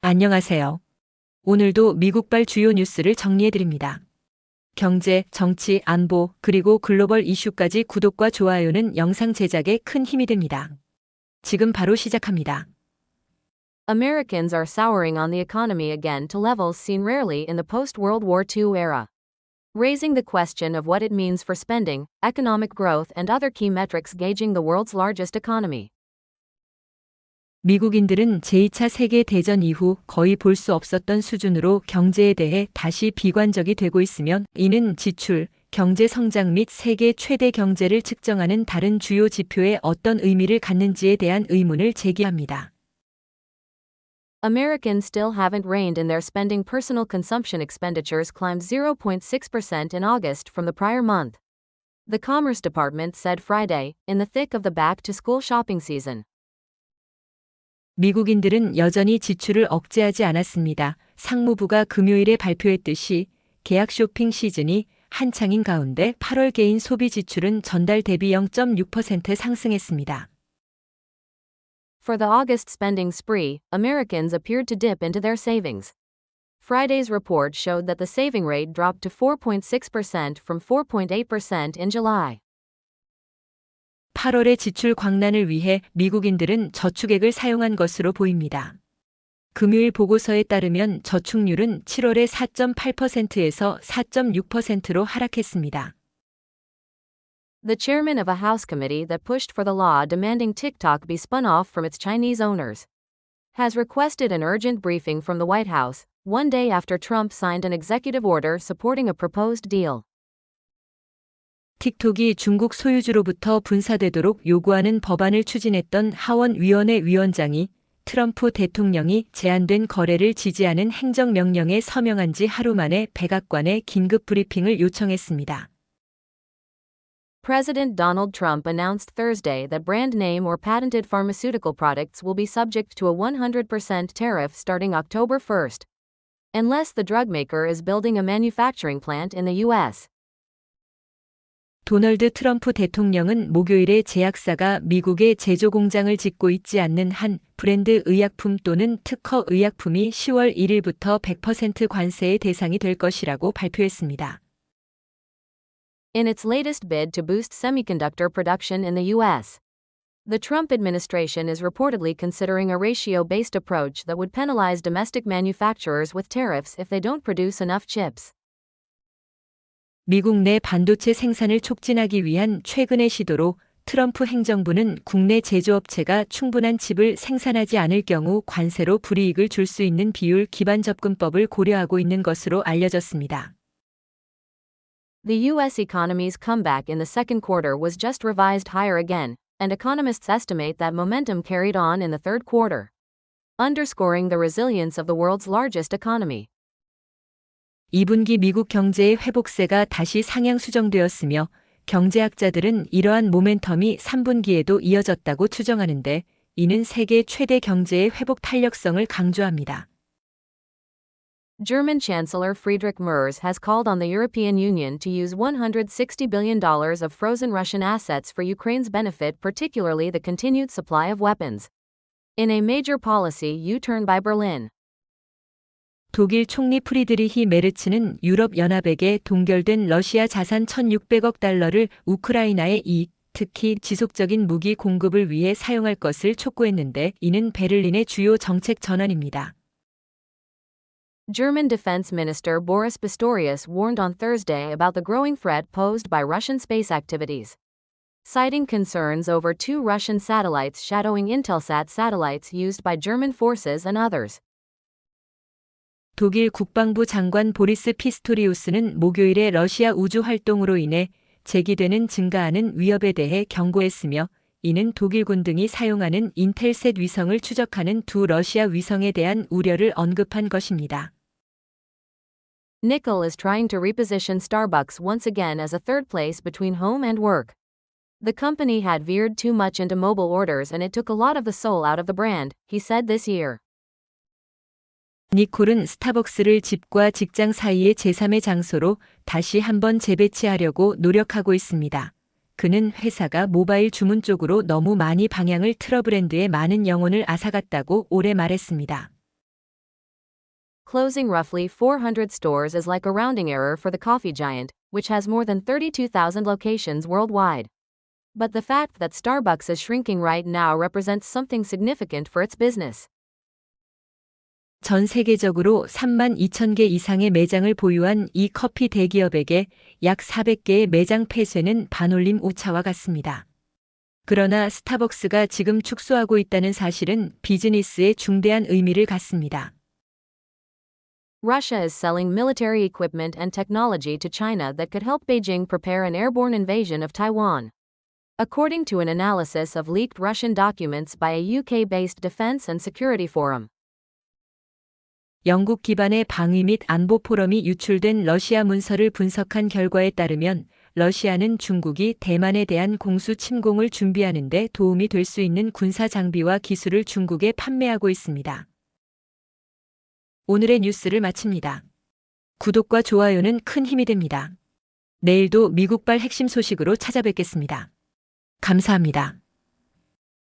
안녕하세요. 오늘도 미국발 주요 뉴스를 정리해드립니다. 경제, 정치, 안보, 그리고 글로벌 이슈까지 구독과 좋아요는 영상 제작에 큰 힘이 됩니다. 지금 바로 시작합니다. Americans are souring on the economy again to levels seen rarely in the post-World War II era, raising the question of what it means for spending, economic growth, and other key metrics gauging the world's largest economy. 미국인들은 제2차 세계대전 이후 거의 볼 수 없었던 수준으로 경제에 대해 다시 비관적이 되고 있으며 이는 지출, 경제 성장 및 세계 최대 경제를 측정하는 다른 주요 지표에 어떤 의미를 갖는지에 대한 의문을 제기합니다. Americans still haven't reined in their spending. Personal consumption expenditures climbed 0.6% in August from the prior month, the Commerce Department said Friday, in the thick of the back-to-school shopping season. 미국인들은 여전히 지출을 억제하지 않았습니다. 상무부가 금요일에 발표했듯이 계약 쇼핑 시즌이 한창인 가운데 8월 개인 소비 지출은 전달 대비 0.6% 상승했습니다. For the August spending spree, Americans appeared to dip into their savings. Friday's report showed that the saving rate dropped to 4.6% from 4.8% in July. 8월의 지출 광란을 위해 미국인들은 저축액을 사용한 것으로 보입니다. 금요일 보고서에 따르면 저축률은 7월에 4.8%에서 4.6%로 하락했습니다. The chairman of a House committee that pushed for the law demanding TikTok be spun off from its Chinese owners has requested an urgent briefing from the White House, one day after Trump signed an executive order supporting a proposed deal. 틱톡이 중국 소유주로부터 분사되도록 요구하는 법안을 추진했던 하원위원회 위원장이 트럼프 대통령이 제한된 거래를 지지하는 행정명령에 서명한 지 하루 만에 백악관에 긴급 브리핑을 요청했습니다. President Donald Trump announced Thursday that brand name or patented pharmaceutical products will be subject to a 100% tariff starting October 1st, unless the drug maker is building a manufacturing plant in the U.S. 도널드 트럼프 대통령은 목요일에 제약사가 미국에 제조 공장을 짓고 있지 않는 한 브랜드 의약품 또는 특허 의약품이 10월 1일부터 100% 관세의 대상이 될 것이라고 발표했습니다. In its latest bid to boost semiconductor production in the U.S., the Trump administration is reportedly considering a ratio-based approach that would penalize domestic manufacturers with tariffs if they don't produce enough chips. 미국 내 반도체 생산을 촉진하기 위한 최근의 시도로 트럼프 행정부는 국내 제조업체가 충분한 칩을 생산하지 않을 경우 관세로 불이익을 줄 수 있는 비율 기반 접근법을 고려하고 있는 것으로 알려졌습니다. The U.S. economy's comeback in the second quarter was just revised higher again, and economists estimate that momentum carried on in the third quarter, underscoring the resilience of the world's largest economy. 2분기 미국 경제의 회복세가 다시 상향 수정되었으며 경제학자들은 이러한 모멘텀이 3분기에도 이어졌다고 추정하는데 이는 세계 최대 경제의 회복 탄력성을 강조합니다. German Chancellor Friedrich Merz has called on the European Union to use $160 billion of frozen Russian assets for Ukraine's benefit, particularly the continued supply of weapons, in a major policy U-turn by Berlin. 독일 총리 프리드리히 메르츠는 유럽연합에게 동결된 러시아 자산 1,600억 달러를 우크라이나의 이익, 특히 지속적인 무기 공급을 위해 사용할 것을 촉구했는데 이는 베를린의 주요 정책 전환입니다. German Defense Minister Boris Pistorius warned on Thursday about the growing threat posed by Russian space activities, citing concerns over two Russian satellites shadowing Intelsat satellites used by German forces and others. 독일 국방부 장관 보리스 피스토리우스는 목요일에 러시아 우주 활동으로 인해 제기되는 증가하는 위협에 대해 경고했으며 이는 독일군 등이 사용하는 인텔셋 위성을 추적하는 두 러시아 위성에 대한 우려를 언급한 것입니다. Nickel is trying to reposition Starbucks once again as a third place between home and work. The company had veered too much into mobile orders and it took a lot of the soul out of the brand, he said this year. 니콜은 스타벅스를 집과 직장 사이의 제3의 장소로 다시 한번 재배치하려고 노력하고 있습니다. 그는 회사가 모바일 주문 쪽으로 너무 많이 방향을 틀어 브랜드의 많은 영혼을 앗아갔다고 올해 말했습니다. Closing roughly 400 stores is like a rounding error for the coffee giant, which has more than 32,000 locations worldwide. But the fact that Starbucks is shrinking right now represents something significant for its business. 전 세계적으로 3만 2천 개 이상의 매장을 보유한 이 커피 대기업에게 약 400개의 매장 폐쇄는 반올림 오차와 같습니다. 그러나 스타벅스가 지금 축소하고 있다는 사실은 비즈니스에 중대한 의미를 갖습니다. Russia is selling military equipment and technology to China that could help Beijing prepare an airborne invasion of Taiwan. According to an analysis of leaked Russian documents by a UK-based defense and security forum. 영국 기반의 방위 및 안보 포럼이 유출된 러시아 문서를 분석한 결과에 따르면 러시아는 중국이 대만에 대한 공수 침공을 준비하는 데 도움이 될 수 있는 군사 장비와 기술을 중국에 판매하고 있습니다. 오늘의 뉴스를 마칩니다. 구독과 좋아요는 큰 힘이 됩니다. 내일도 미국발 핵심 소식으로 찾아뵙겠습니다. 감사합니다.